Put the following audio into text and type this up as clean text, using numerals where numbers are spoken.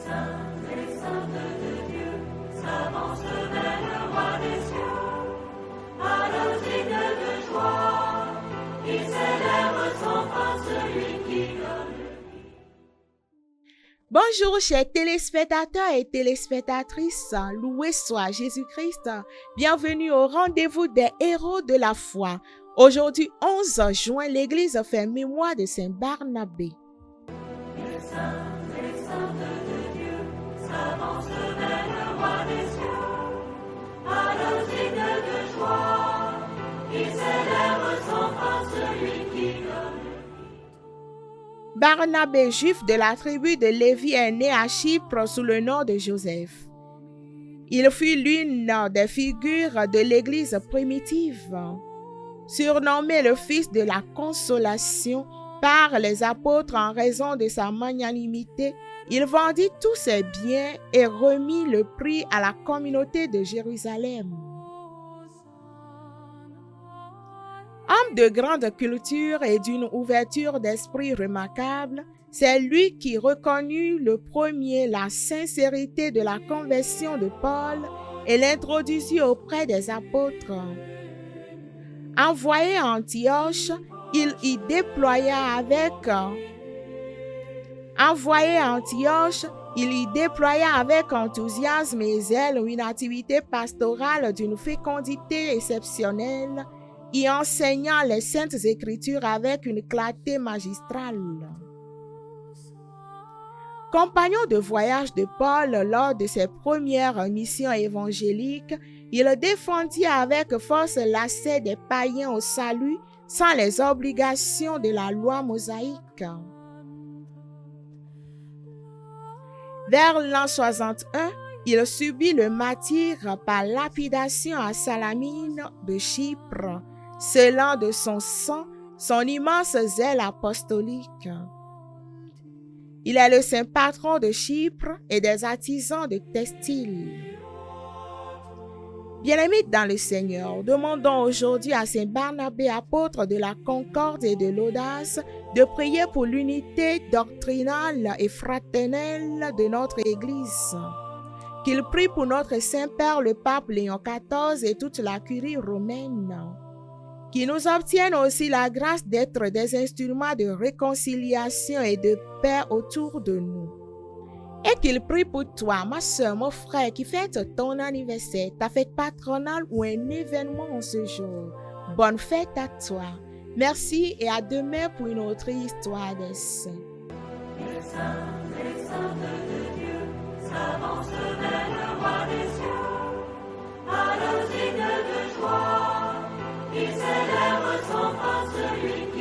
Les saintes de Dieu s'avancent vers le roi des cieux. À leur de joie, il célèbre son fin, celui qui donne. Bonjour chers téléspectateurs et téléspectatrices, loué soit Jésus-Christ. Bienvenue au rendez-vous des héros de la foi. Aujourd'hui 11 juin, l'église fait mémoire de Saint Barnabé. Les saintes de Dieu s'avancent vers le roi des cieux. À leur de joie, il célèbre son fin, celui qui donne. Barnabé, juif de la tribu de Lévi, est né à Chypre sous le nom de Joseph. Il fut l'une des figures de l'église primitive. Surnommé le fils de la consolation par les apôtres en raison de sa magnanimité, il vendit tous ses biens et remit le prix à la communauté de Jérusalem. Homme de grande culture et d'une ouverture d'esprit remarquable, c'est lui qui reconnut le premier la sincérité de la conversion de Paul et l'introduisit auprès des apôtres. Envoyé à Antioche, il y déploya avec enthousiasme et zèle une activité pastorale d'une fécondité exceptionnelle, y enseignant les saintes écritures avec une clarté magistrale. Compagnon de voyage de Paul lors de ses premières missions évangéliques, il défendit avec force l'accès des païens au salut sans les obligations de la loi mosaïque. Vers l'an 61, il subit le martyre par lapidation à Salamine de Chypre, scellant de son sang son immense zèle apostolique. Il est le saint patron de Chypre et des artisans de textile. Bien-aimés dans le Seigneur, demandons aujourd'hui à Saint Barnabé, apôtre de la concorde et de l'audace, de prier pour l'unité doctrinale et fraternelle de notre Église. Qu'il prie pour notre Saint-Père le pape Léon XIV et toute la curie romaine. Qu'il nous obtienne aussi la grâce d'être des instruments de réconciliation et de paix autour de nous. Et qu'il prie pour toi, ma soeur, mon frère, qui fête ton anniversaire, ta fête patronale ou un événement en ce jour. Bonne fête à toi. Merci et à demain pour une autre histoire des saints. Les saintes de Dieu s'avancent vers le roi des cieux. À leur de joie, il célèbre son fin, celui qui